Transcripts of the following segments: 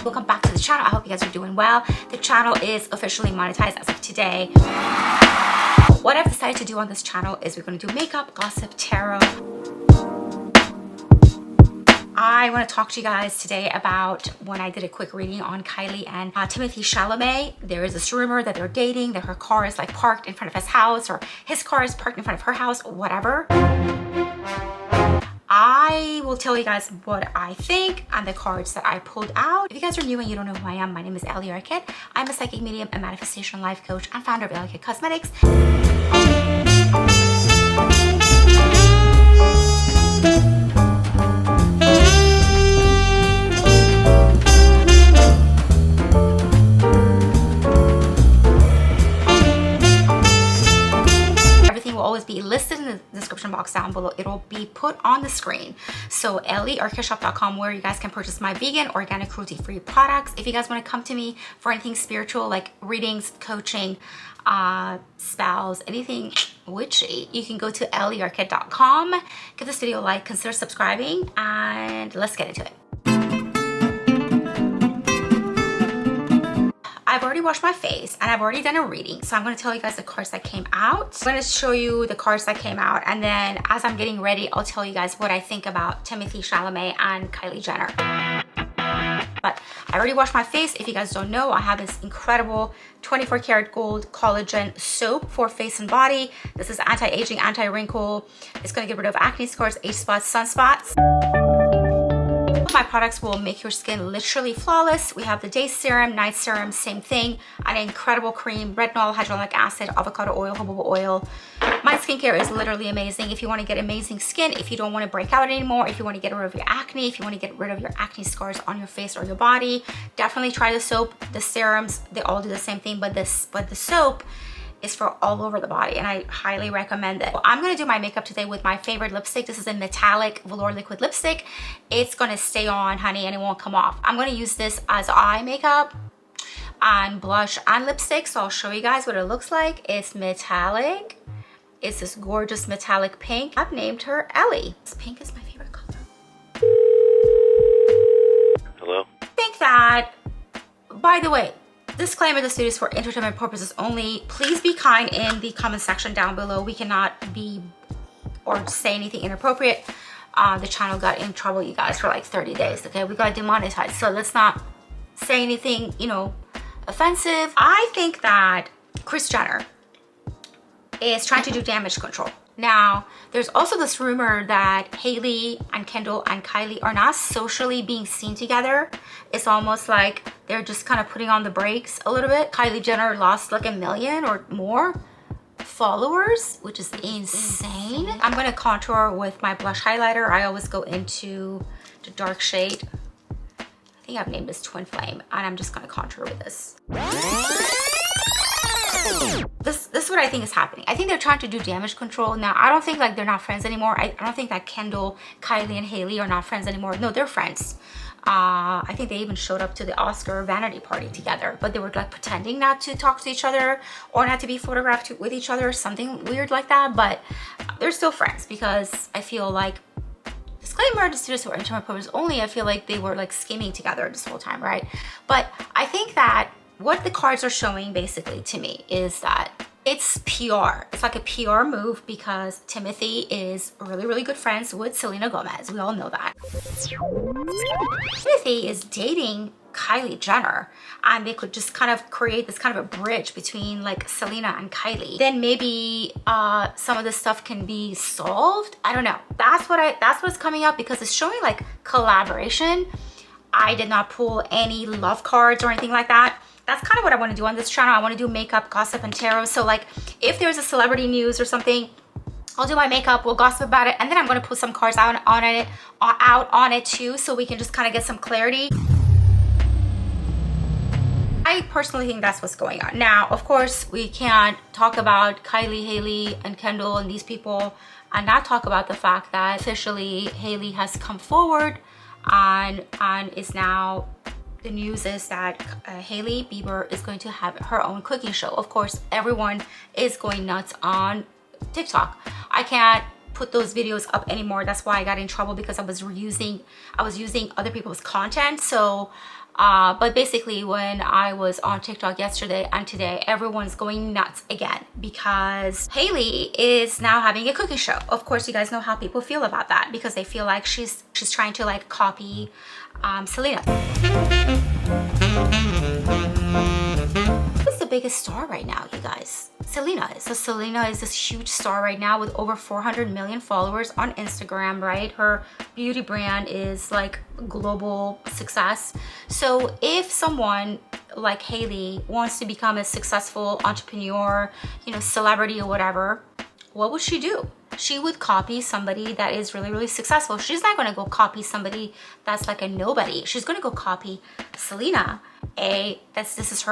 welcome back to the channel. I hope you guys are doing well. The channel is officially monetized as of today. What I've decided to do on this channel is we're going to do makeup, gossip, tarot. I want to talk to you guys today about when I did a quick reading on Kylie and Timothee Chalamet. There is this rumor that they're dating, that her car is like parked in front of his house, or his car is parked in front of her house, whatever. I will tell you guys what I think and the cards that I pulled out. If you guys are new and you don't know who I am, my name is Ellie Arket. I'm a psychic medium and manifestation life coach and founder of Arket Cosmetics. Be listed in the description box down below. It'll be put on the screen. So EllieArketShop.com, where you guys can purchase my vegan, organic, cruelty-free products. If you guys want to come to me for anything spiritual like readings, coaching, spells, anything witchy, you can go to EllieArket.com. Give this video a like, consider subscribing, and let's get into it. I've already washed my face and I've already done a reading, so I'm going to tell you guys the cards that came out. I'm going to show you the cards that came out, and then as I'm getting ready, I'll tell you guys what I think about Timothee Chalamet and Kylie Jenner. But I already washed my face. If you guys don't know, I have this incredible 24 karat gold collagen soap for face and body. This is anti-aging, anti-wrinkle. It's going to get rid of acne scars, age spots, sunspots. My products will make your skin literally flawless. We have the day serum, night serum, same thing. An incredible cream, retinol, hyaluronic acid, avocado oil, jojoba oil. My skincare is literally amazing. If you want to get amazing skin, if you don't want to break out anymore, if you want to get rid of your acne, if you want to get rid of your acne scars on your face or your body, definitely try the soap. The serums, they all do the same thing, but the soap is for all over the body, and I highly recommend it. I'm going to do my makeup today with my favorite lipstick. This is a metallic velour liquid lipstick. It's going to stay on, honey, and it won't come off. I'm going to use this as eye makeup and blush and lipstick, so I'll show you guys what it looks like. It's metallic. It's this gorgeous metallic pink. I've named her Ellie. This pink is my favorite color. Hello? I think that, by the way, disclaimer, this video is for entertainment purposes only. Please be kind in the comment section down below. We cannot be or say anything inappropriate. The channel got in trouble, you guys, for like 30 days, okay? We got demonetized, so let's not say anything, you know, offensive. I think that Kris Jenner is trying to do damage control. Now, there's also this rumor that Hailey and Kendall and Kylie are not socially being seen together. It's almost like they're just kind of putting on the brakes a little bit. Kylie Jenner lost like 1 million or more followers, which is insane. I'm going to contour with my blush highlighter. I always go into the dark shade. I think I've named this Twin Flame, and I'm just going to contour with this. This is what I think is happening. I think they're trying to do damage control. Now, I don't think like they're not friends anymore. I don't think that Kendall, Kylie, and Hailey are not friends anymore. No, they're friends. I think they even showed up to the Oscar vanity party together, but they were like pretending not to talk to each other or not to be photographed with each other, something weird like that. But they're still friends, because I feel like, disclaimer, this is for entertainment purposes only, I feel like they were like scheming together this whole time, right? But I think that what the cards are showing basically to me is that it's PR. It's like a PR move, because Timothee is really, really good friends with Selena Gomez. We all know that. Timothee is dating Kylie Jenner, and they could just kind of create this kind of a bridge between like Selena and Kylie. Then maybe some of this stuff can be solved. I don't know. That's what's coming up, because it's showing like collaboration. I did not pull any love cards or anything like that. That's kind of what I want to do on this channel. I want to do makeup, gossip, and tarot. So like if there's a celebrity news or something, I'll do my makeup, we'll gossip about it, and then I'm going to put some cards out on it too, so we can just kind of get some clarity. I personally think that's what's going on. Now, of course, we can't talk about Kylie, Hailey, and Kendall and these people and not talk about the fact that officially Hailey has come forward and is now, the news is that Hailey Bieber is going to have her own cooking show. Of course, everyone is going nuts on TikTok. I can't put those videos up anymore. That's why I got in trouble, because I was using other people's content. So but basically, when I was on TikTok yesterday and today, everyone's going nuts again because Hailey is now having a cooking show. Of course, you guys know how people feel about that, because they feel like she's trying to like copy Selena. Who's the biggest star right now, you guys? Selena is. So Selena is this huge star right now with over 400 million followers on Instagram, right? Her beauty brand is like global success. So if someone like Hailey wants to become a successful entrepreneur, you know, celebrity or whatever, what would she do? She would copy somebody that is really, really successful. She's not going to go copy somebody that's like a nobody. She's going to go copy Selena. This is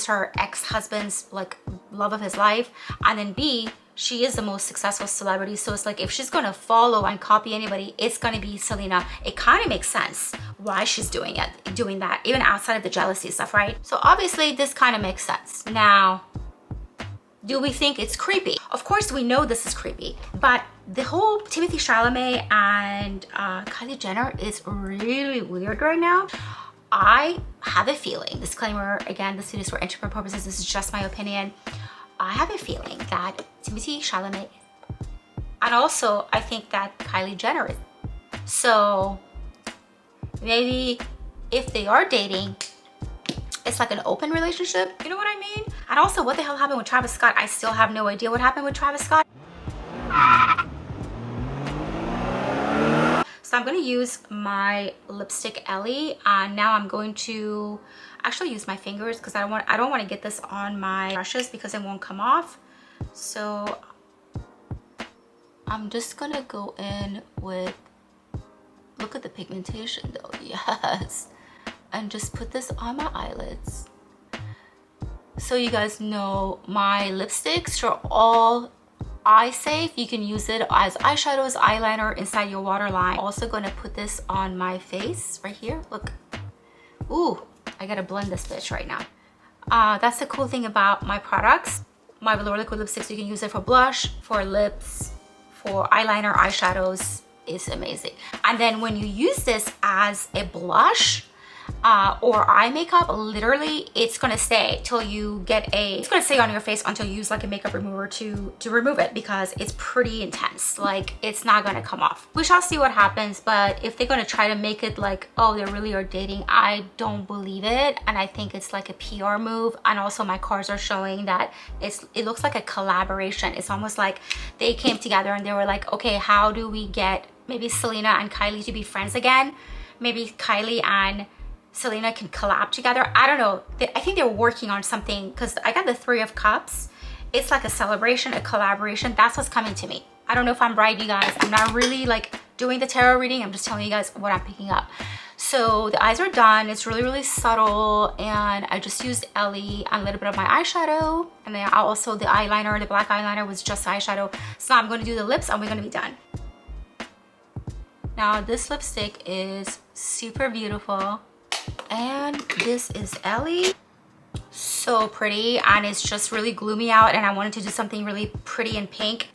her ex-husband's like love of his life, and then B, she is the most successful celebrity. So it's like, if she's going to follow and copy anybody, it's going to be Selena. It kind of makes sense why she's doing that, even outside of the jealousy stuff, right? So obviously this kind of makes sense. Now, do we think it's creepy? Of course we know this is creepy, but the whole Timothee Chalamet and Kylie Jenner is really weird right now. I have a feeling, disclaimer again, this video is for entertainment purposes, this is just my opinion. I have a feeling that Timothee Chalamet, and also I think that Kylie Jenner is. So maybe if they are dating, it's like an open relationship, you know what I mean? And also, what the hell happened with Travis Scott? I still have no idea what happened with Travis Scott. So I'm going to use my lipstick Ellie, and now I'm going to actually use my fingers because I don't want to get this on my brushes because it won't come off. So I'm just going to go in with, look at the pigmentation though, yes. And just put this on my eyelids. So you guys know my lipsticks are all eye safe. You can use it as eyeshadows, eyeliner, inside your waterline. Also gonna put this on my face right here. Look. Ooh, I gotta blend this bitch right now. That's the cool thing about my products. My Velour liquid lipsticks, you can use it for blush, for lips, for eyeliner, eyeshadows. It's amazing. And then when you use this as a blush, or eye makeup, literally it's gonna stay till you get it's gonna stay on your face until you use like a makeup remover to remove it, because it's pretty intense. Like, it's not gonna come off. We shall see what happens, but if they're gonna try to make it like, oh, they really are dating, I don't believe it. And I think it's like a PR move. And also my cards are showing that it looks like a collaboration. It's almost like they came together and they were like, okay, how do we get maybe Selena and Kylie to be friends again? Maybe Kylie and Selena can collab together. I don't know. I think they're working on something, because I got the Three of Cups. It's like a celebration, a collaboration. That's what's coming to me. I don't know if I'm right, you guys. I'm not really like doing the tarot reading. I'm just telling you guys what I'm picking up. So the eyes are done. It's really, really subtle. And I just used Ellie and a little bit of my eyeshadow. And then also the eyeliner, the black eyeliner was just eyeshadow. So I'm going to do the lips and we're going to be done. Now this lipstick is super beautiful. And this is Ellie. So pretty, and it's just really gloomy out, and I wanted to do something really pretty and pink.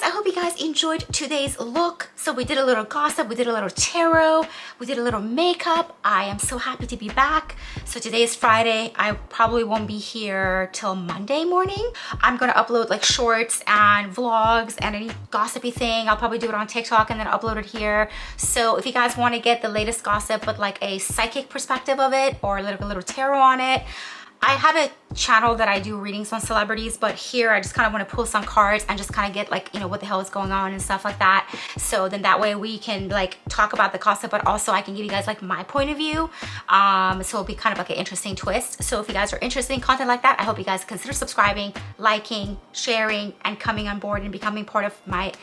I hope you guys enjoyed today's look. So we did a little gossip, we did a little tarot, we did a little makeup. I am so happy to be back. So today is Friday. I probably won't be here till Monday morning. I'm gonna upload like shorts and vlogs and any gossipy thing. I'll probably do it on TikTok and then upload it here. So if you guys want to get the latest gossip with like a psychic perspective of it, or a little tarot on it, I have a channel that I do readings on celebrities, but here I just kind of want to pull some cards and just kind of get like, you know, what the hell is going on and stuff like that. So then that way we can like talk about the gossip, but also I can give you guys like my point of view. So it'll be kind of like an interesting twist. So if you guys are interested in content like that, I hope you guys consider subscribing, liking, sharing, and coming on board and becoming part of my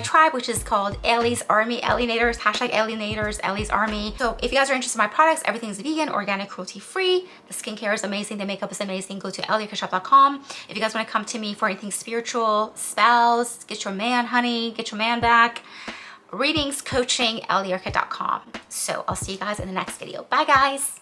tribe, which is called Ellie's Army, Ellie-nators, hashtag Ellie-nators, Ellie's Army. So if you guys are interested in my products, everything's vegan, organic, cruelty-free. The skincare is amazing, the makeup is amazing. Go to elliearketshop.com. If you guys want to come to me for anything spiritual, spells, get your man, honey, get your man back, readings, coaching, elliearket.com. So I'll see you guys in the next video. Bye, guys.